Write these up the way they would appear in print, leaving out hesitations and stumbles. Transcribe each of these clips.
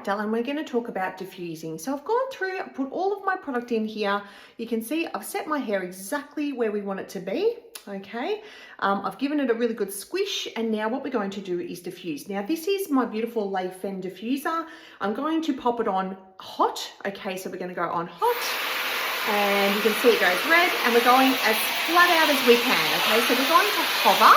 Right, Dylan, we're going to talk about diffusing. So I've gone through, I've put all of my product in here. You can see I've set my hair exactly where we want it to be. Okay, I've given it a really good squish, and now what we're going to do is diffuse. Now this is my beautiful Le Fen diffuser. I'm going to pop it on hot. Okay, so we're going to go on hot, and you can see it goes red, and we're going as flat out as we can. Okay, so we're going to hover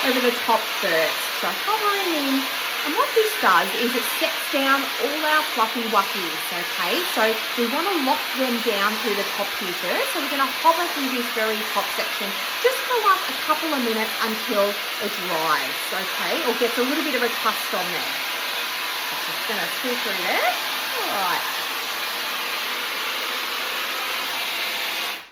over the top first. So hovering in. And what this does is it sets down all our fluffy wuffies, okay? So we want to lock them down through the top here first. So we're going to hover through this very top section just for like a couple of minutes until it dries, okay? Or gets a little bit of a crust on there. So just going to screw through there. All right.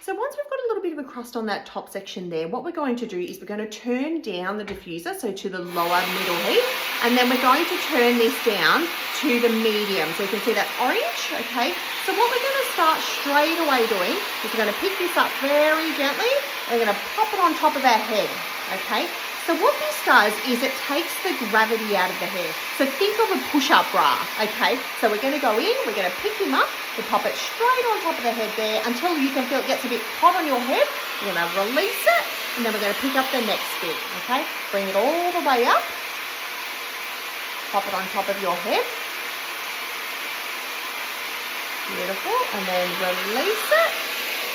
So once we've got a little bit of a crust on that top section there, what we're going to do is we're going to turn down the diffuser, so to the lower middle heat, and then we're going to turn this down to the medium. So you can see that orange, okay? So what we're going to start straight away doing is we're going to pick this up very gently, and we're going to pop it on top of our head, okay? So what this does is it takes the gravity out of the hair. So think of a push-up bra, okay? So we're going to go in, we're going to pick him up, we pop it straight on top of the head there until you can feel it gets a bit hot on your head. We're going to release it, and then we're going to pick up the next bit, okay? Bring it all the way up, pop it on top of your head. Beautiful, and then release it,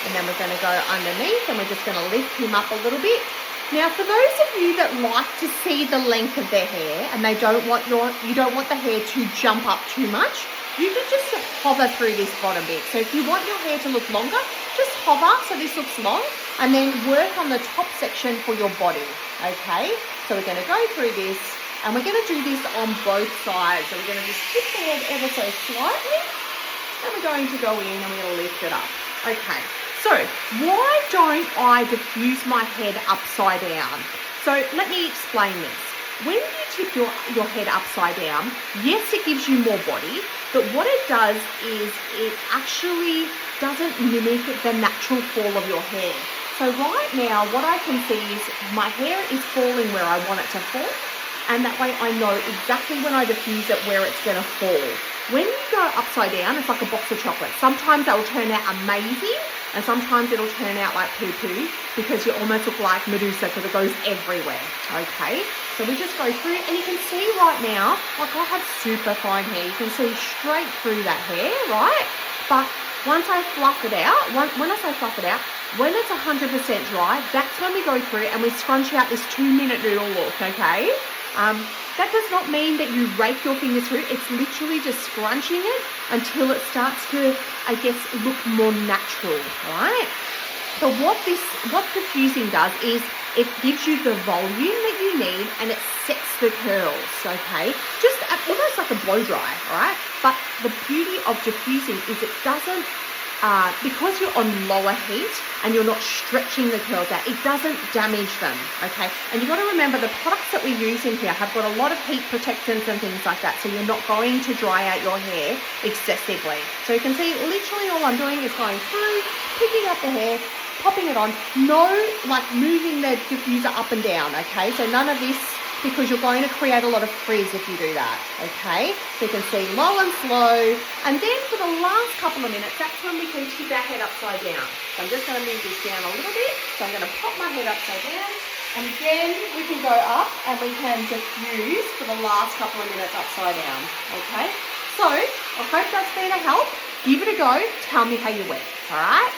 and then we're going to go underneath, and we're just going to lift him up a little bit. Now, for those of you that like to see the length of their hair and you don't want the hair to jump up too much, you can just hover through this bottom bit. So if you want your hair to look longer, just hover so this looks long, and then work on the top section for your body, okay? So we're going to go through this, and we're going to do this on both sides. So we're going to just tip the head ever so slightly, and we're going to go in and we're going to lift it up. Okay. So why don't I diffuse my head upside down? So let me explain this. When you tip your head upside down, yes, it gives you more body, but what it does is it actually doesn't mimic the natural fall of your hair. So right now, what I can see is my hair is falling where I want it to fall, and that way I know exactly when I diffuse it where it's going to fall. When you go upside down, it's like a box of chocolates. Sometimes that will turn out amazing, and sometimes it'll turn out like poo-poo because you almost look like Medusa because it goes everywhere, okay? So we just go through, and you can see right now, like I have super fine hair. You can see straight through that hair, right? But once I fluff it out, when I say fluff it out, when it's 100% dry, that's when we go through and we scrunch out this 2-minute noodle look, okay? That does not mean that you rake your fingers through. It's literally just scrunching it until it starts to, I guess, look more natural, right? So what diffusing does is it gives you the volume that you need, and it sets the curls, okay? Just almost like a blow dry, all right? But the beauty of diffusing is it doesn't, because you're on lower heat and you're not stretching the curls out, it doesn't damage them, okay? And you've got to remember the products that we use in here have got a lot of heat protectants and things like that, so you're not going to dry out your hair excessively. So you can see literally all I'm doing is going through, picking up the hair, popping it on, no like moving the diffuser up and down, okay? So none of this, because you're going to create a lot of frizz if you do that, okay? So you can see low and slow, and then for the last couple of minutes, that's when we can tip our head upside down. So I'm just going to move this down a little bit. So I'm going to pop my head upside down, and again, we can go up and we can diffuse for the last couple of minutes upside down, okay? So I hope that's been a help. Give it a go. Tell me how you went, all right?